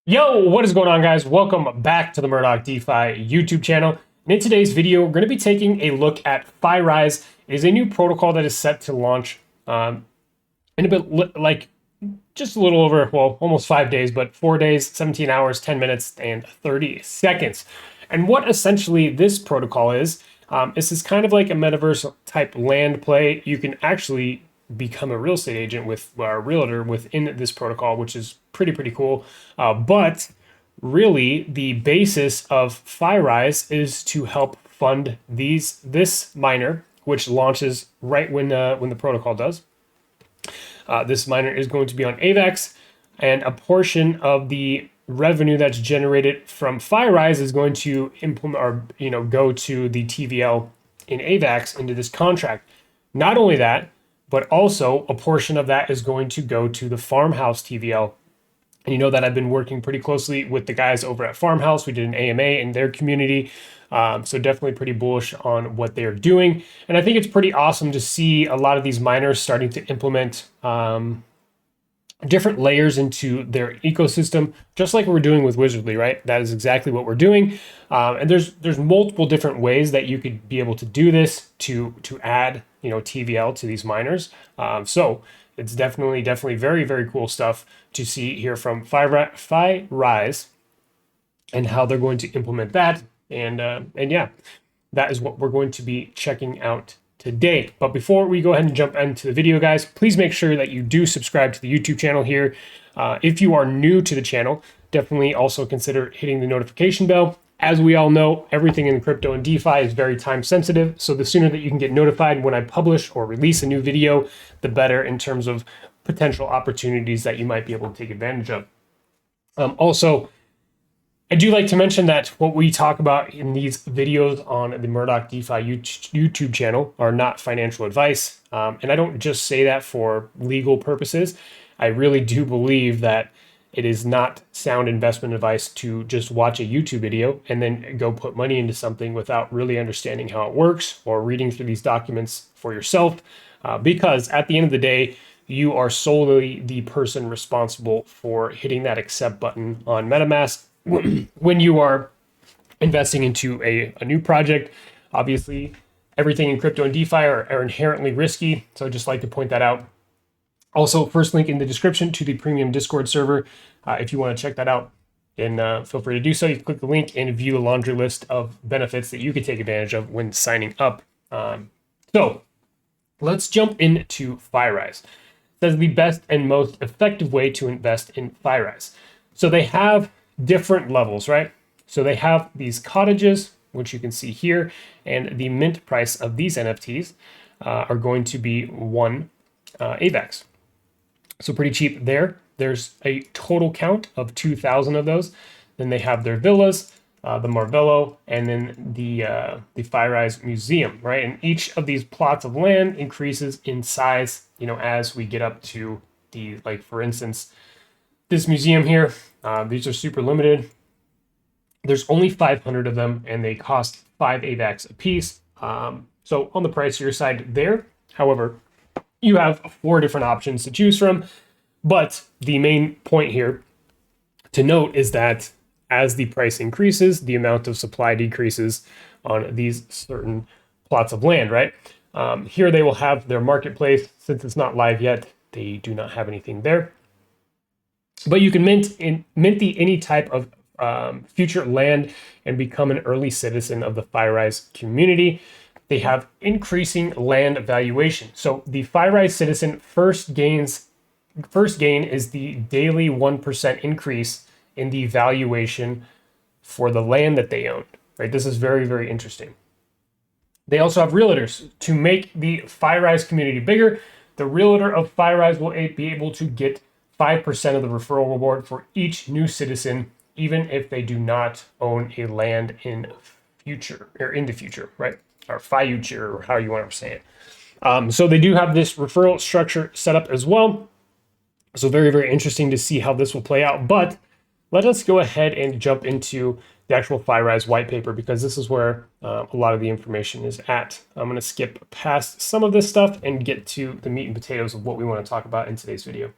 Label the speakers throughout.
Speaker 1: Yo, what is going on, guys? Welcome back to the Murdoch DeFi YouTube channel. And in today's video, we're going to be taking a look at FyRISE. It is a new protocol that is set to launch in a bit like just a little over, well, almost 5 days, but 4 days, 17 hours, 10 minutes, and 30 seconds. And what essentially this protocol is kind of like a metaverse type land play. You can actually become a real estate agent with a realtor within this protocol, which is pretty cool. But really, the basis of FyRISE is to help fund this miner, which launches right when the protocol does. This miner is going to be on AVAX, and a portion of the revenue that's generated from FyRISE is going to implement or go to the TVL in AVAX into this contract. Not only that, but also a portion of that is going to go to the Farmhouse TVL. And you know that I've been working pretty closely with the guys over at Farmhouse. We did an AMA in their community. So definitely pretty bullish on what they're doing. And I think it's pretty awesome to see a lot of these miners starting to implement different layers into their ecosystem, just like we're doing with Wizardly, right? That is exactly what we're doing. And there's multiple different ways that you could be able to do this to add TVL to these miners. So it's definitely very cool stuff to see here from FyRISE and how they're going to implement that. And yeah, that is what we're going to be checking out today. But before we go ahead and jump into the video, guys, please make sure that you do subscribe to the YouTube channel here. If you are new to the channel, definitely also consider hitting the notification bell. As we all know, everything in crypto and DeFi is very time sensitive. So the sooner that you can get notified when I publish or release a new video, the better in terms of potential opportunities that you might be able to take advantage of. Also, I do like to mention that what we talk about in these videos on the Murdoch DeFi YouTube channel are not financial advice. And I don't just say that for legal purposes. I really do believe that it is not sound investment advice to just watch a YouTube video and then go put money into something without really understanding how it works or reading through these documents for yourself. Because at the end of the day, you are solely the person responsible for hitting that accept button on MetaMask when you are investing into a new project. Obviously, everything in crypto and DeFi are inherently risky. So I just like to point that out. Also, first link in the description to the premium Discord server. If you want to check that out, then feel free to do so. You can click the link and view the laundry list of benefits that you can take advantage of when signing up. So let's jump into FyRISE. It says the best and most effective way to invest in FyRISE. So they have different levels, right? So they have these cottages, which you can see here, and the mint price of these NFTs are going to be 1 AVAX. So pretty cheap there. There's a total count of 2,000 of those. Then they have their villas, the Marvello, and then the FyRISE Museum, right? And each of these plots of land increases in size, as we get up to like for instance, this museum here. These are super limited. There's only 500 of them, and they cost 5 AVAX a piece. So on the pricier side there. However, you have 4 different options to choose from. But the main point here to note is that as the price increases, the amount of supply decreases on these certain plots of land, right? Here they will have their marketplace. Since it's not live yet, they do not have anything there. But you can mint any type of future land and become an early citizen of the FyRISE community. They have increasing land valuation. So the FyRISE citizen first gain is the daily 1% increase in the valuation for the land that they own, right? This is very interesting. They also have realtors. To make the FyRISE community bigger, the realtor of FyRISE will be able to get 5% of the referral reward for each new citizen, even if they do not own a land in the future, right? Or future, or how you want to say it. So they do have this referral structure set up as well. So very interesting to see how this will play out. But let us go ahead and jump into the actual FyRISE white paper, because this is where a lot of the information is at. I'm going to skip past some of this stuff and get to the meat and potatoes of what we want to talk about in today's video.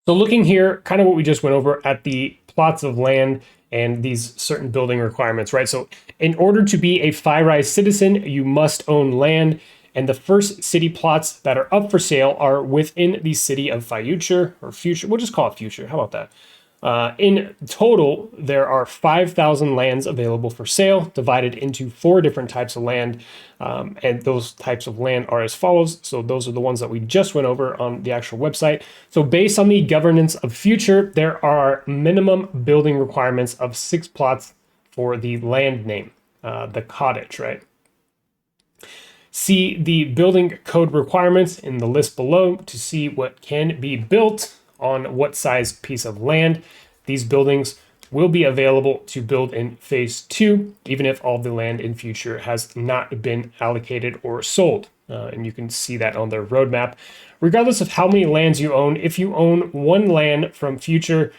Speaker 1: So looking here, kind of what we just went over at the plots of land and these certain building requirements, right? So in order to be a FyRISE citizen, you must own land. And the first city plots that are up for sale are within the city of Future or Future. We'll just call it Future. How about that? In total, there are 5,000 lands available for sale, divided into 4 different types of land. And those types of land are as follows. So those are the ones that we just went over on the actual website. So based on the governance of Future, there are minimum building requirements of 6 plots for the land name, the cottage, right? See the building code requirements in the list below to see what can be built on what size piece of land. These buildings will be available to build in phase 2, even if all the land in Future has not been allocated or sold. And you can see that on their roadmap. Regardless of how many lands you own, if you own 1 land from Future,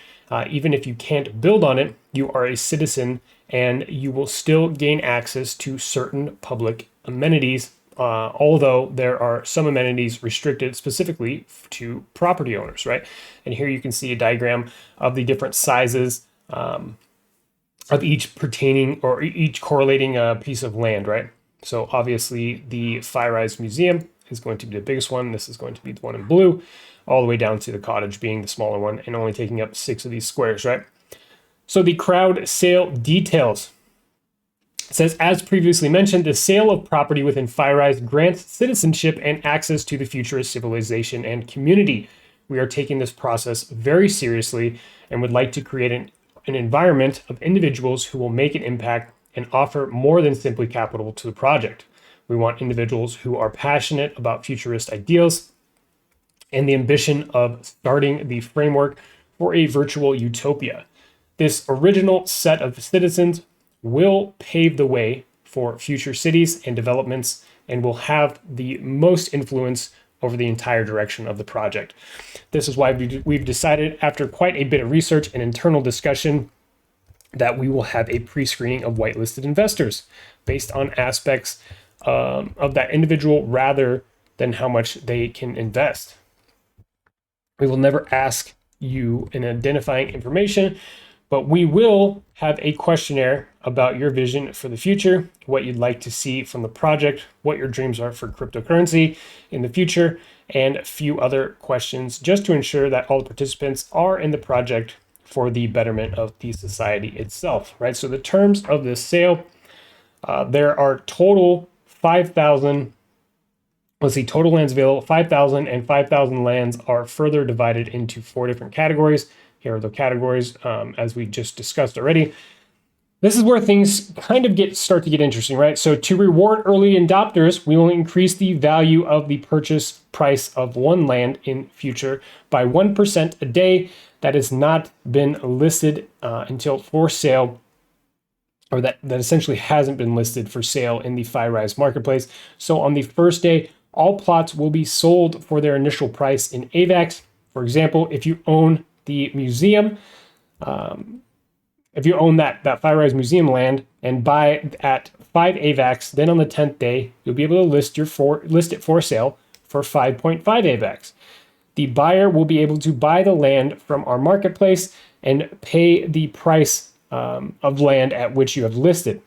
Speaker 1: even if you can't build on it, you are a citizen and you will still gain access to certain public amenities, although there are some amenities restricted specifically to property owners, right? And here you can see a diagram of the different sizes of each pertaining or each correlating piece of land, right? So obviously the FyRISE Museum is going to be the biggest one. This is going to be the one in blue, all the way down to the cottage being the smaller one and only taking up 6 of these squares, right? So the crowd sale details. It says, as previously mentioned, the sale of property within FyRISE grants citizenship and access to the futurist civilization and community. We are taking this process very seriously and would like to create an environment of individuals who will make an impact and offer more than simply capital to the project. We want individuals who are passionate about futurist ideals and the ambition of starting the framework for a virtual utopia. This original set of citizens will pave the way for future cities and developments and will have the most influence over the entire direction of the project. This is why we've decided, after quite a bit of research and internal discussion, that we will have a pre-screening of whitelisted investors based on aspects of that individual rather than how much they can invest. We will never ask you in identifying information, but we will have a questionnaire about your vision for the future, what you'd like to see from the project, what your dreams are for cryptocurrency in the future, and a few other questions just to ensure that all the participants are in the project for the betterment of the society itself, right? So the terms of this sale, there are total 5,000, let's see, total lands available, 5,000, and 5,000 lands are further divided into 4 different categories. Here are the categories, as we just discussed already. This is where things kind of start to get interesting, right? So to reward early adopters, we will increase the value of the purchase price of 1 land in Future by 1% a day that has not been listed until for sale, or that essentially hasn't been listed for sale in the FyRISE marketplace. So on the first day, all plots will be sold for their initial price in AVAX. For example, if you own the museum, if you own that FyRISE museum land and buy at 5 AVAX, then on the 10th day, you'll be able to list it for sale for 5.5 AVAX. The buyer will be able to buy the land from our marketplace and pay the price of land at which you have listed.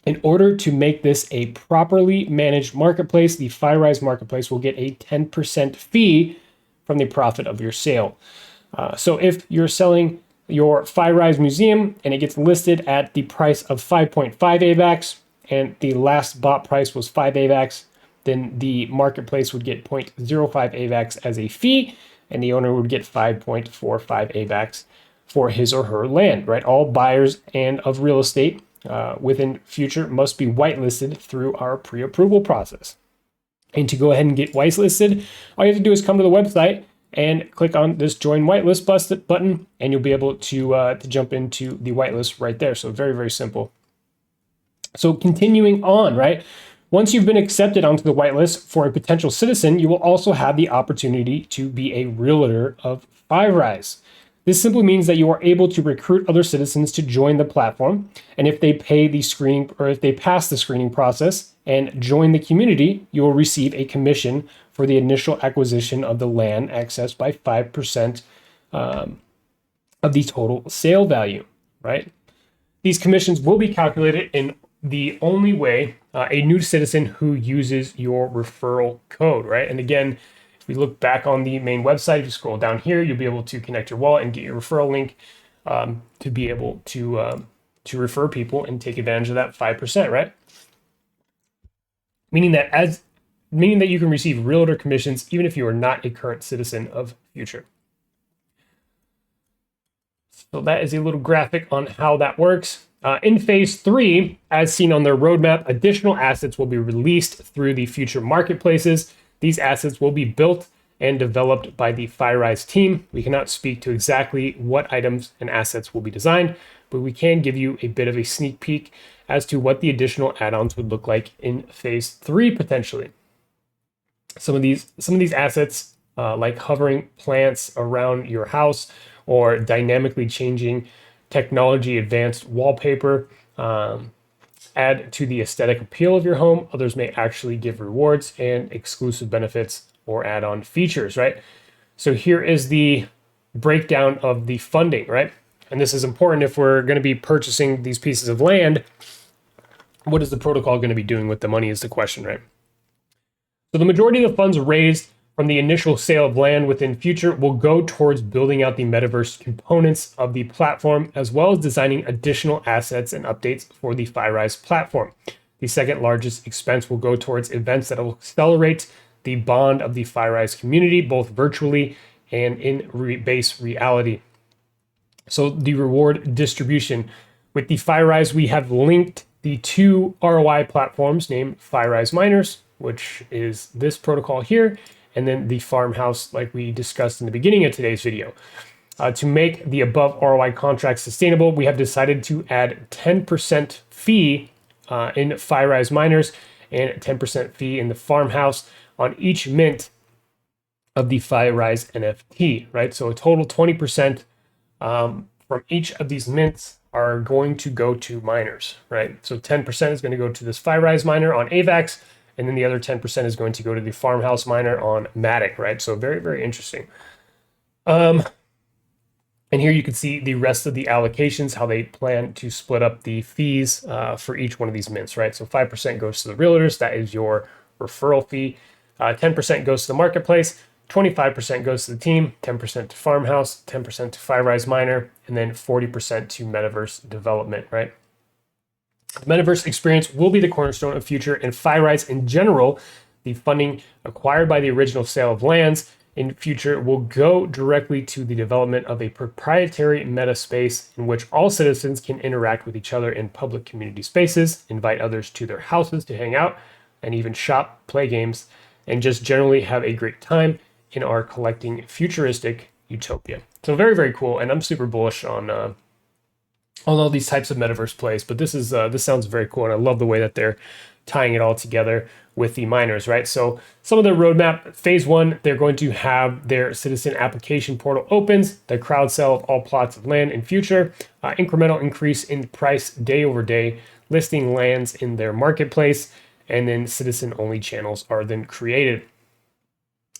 Speaker 1: In order to make this a properly managed marketplace, the FyRISE marketplace will get a 10% fee from the profit of your sale. So if you're selling your FyRISE museum and it gets listed at the price of 5.5 AVAX and the last bought price was 5 AVAX, then the marketplace would get 0.05 AVAX as a fee and the owner would get 5.45 AVAX for his or her land, right? All buyers and of real estate within Future must be whitelisted through our pre-approval process. And to go ahead and get whitelisted, all you have to do is come to the website and click on this join whitelist button, and you'll be able to jump into the whitelist right there. So very, very simple. So continuing on, right? Once you've been accepted onto the whitelist for a potential citizen, you will also have the opportunity to be a realtor of FyRISE. This simply means that you are able to recruit other citizens to join the platform. And if they pay the screening, or if they pass the screening process and join the community, you will receive a commission for the initial acquisition of the land accessed by 5% of the total sale value, right? These commissions will be calculated in the only way a new citizen who uses your referral code, right? And again, if we look back on the main website, if you scroll down here, you'll be able to connect your wallet and get your referral link to be able to refer people and take advantage of that 5%, right? Meaning that you can receive realtor commissions even if you are not a current citizen of Future. So that is a little graphic on how that works. In phase 3, as seen on their roadmap, additional assets will be released through the Future marketplaces. These assets will be built and developed by the FyRISE team. We cannot speak to exactly what items and assets will be designed, but we can give you a bit of a sneak peek as to what the additional add-ons would look like in phase 3 potentially. Some of these assets, like hovering plants around your house or dynamically changing technology advanced wallpaper, add to the aesthetic appeal of your home. Others may actually give rewards and exclusive benefits or add-on features, right? So here is the breakdown of the funding, right? And this is important if we're going to be purchasing these pieces of land. What is the protocol going to be doing with the money is the question, right? So the majority of the funds raised from the initial sale of land within Future will go towards building out the metaverse components of the platform, as well as designing additional assets and updates for the FyRISE platform. The second largest expense will go towards events that will accelerate the bond of the FyRISE community, both virtually and in base reality. So the reward distribution. With the FyRISE, we have linked the 2 ROI platforms named FyRISE Miners, which is this protocol here, and then the farmhouse like we discussed in the beginning of today's video. To make the above ROI contracts sustainable, we have decided to add 10% fee in FyRISE Miners and 10% fee in the farmhouse on each mint of the FyRISE NFT, right? So a total 20% from each of these mints are going to go to miners, right? So 10% is going to go to this FyRISE miner on AVAX, and then the other 10% is going to go to the farmhouse miner on Matic, right? So very, very interesting. And here you can see the rest of the allocations, how they plan to split up the fees for each one of these mints, right? So 5% goes to the realtors, that is your referral fee. 10% goes to the marketplace, 25% goes to the team, 10% to farmhouse, 10% to FyRISE miner, and then 40% to metaverse development, right? The metaverse experience will be the cornerstone of Future and FyRISE in general. The funding acquired by the original sale of lands in Future will go directly to the development of a proprietary meta space in which all citizens can interact with each other in public community spaces, invite others to their houses to hang out, and even shop, play games, and just generally have a great time in our collecting futuristic utopia. So very, very cool. And I'm super bullish on all these types of metaverse plays, but this sounds very cool, and I love the way that they're tying it all together with the miners, right? So some of the roadmap, phase 1, they're going to have their citizen application portal opens, the crowd sale of all plots of land in Future, incremental increase in price day over day, listing lands in their marketplace, and then citizen only channels are then created.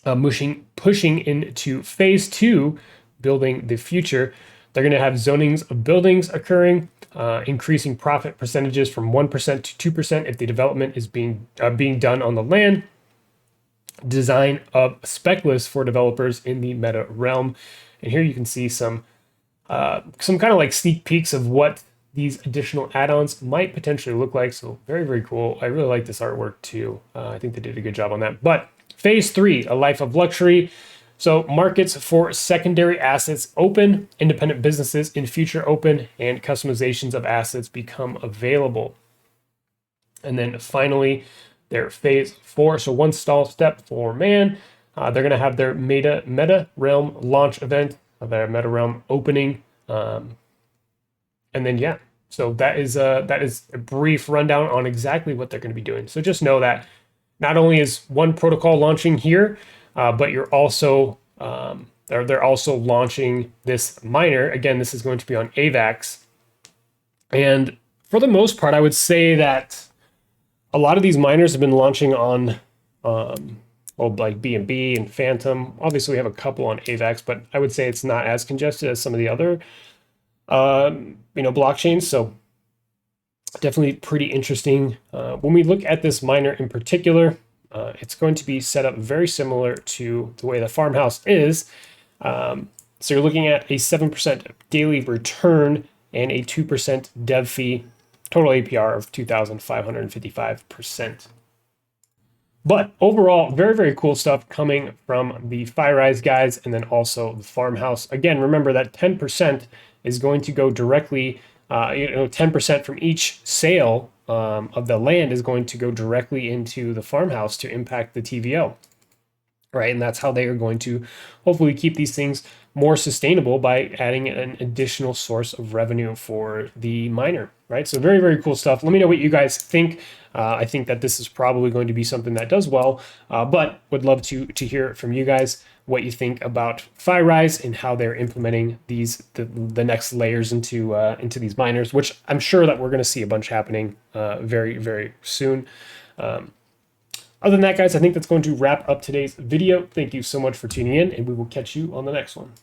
Speaker 1: Pushing into phase 2, building the Future. They're going to have zonings of buildings occurring, increasing profit percentages from 1% to 2% if the development is being done on the land. Design of spec lists for developers in the meta realm. And here you can see some kind of like sneak peeks of what these additional add-ons might potentially look like. So very, very cool. I really like this artwork too. I think they did a good job on that. But phase 3, a life of luxury. So markets for secondary assets open, independent businesses in Future open, and customizations of assets become available. And then finally, their phase 4, so one stall step for man. They're going to have their meta realm launch event, their meta realm opening, and then yeah. So that is a brief rundown on exactly what they're going to be doing. So just know that not only is one protocol launching here, but you're also they're also launching this miner. Again, this is going to be on AVAX. And for the most part, I would say that a lot of these miners have been launching on like B&B and Phantom. Obviously, we have a couple on AVAX, but I would say it's not as congested as some of the other blockchains. So definitely pretty interesting. When we look at this miner in particular, it's going to be set up very similar to the way the farmhouse is. So you're looking at a 7% daily return and a 2% dev fee, total APR of 2,555%. But overall, very, very cool stuff coming from the FyRISE guys and then also the farmhouse. Again, remember that 10% is going to go directly, 10% from each sale of the land is going to go directly into the farmhouse to impact the TVL, right? And that's how they are going to hopefully keep these things more sustainable by adding an additional source of revenue for the miner, right? So very, very cool stuff. Let me know what you guys think. I think that this is probably going to be something that does well, but would love to hear from you guys what you think about FyRISE and how they're implementing the next layers into these miners, which I'm sure that we're going to see a bunch happening very, very soon. Other than that, guys, I think that's going to wrap up today's video. Thank you so much for tuning in, and we will catch you on the next one.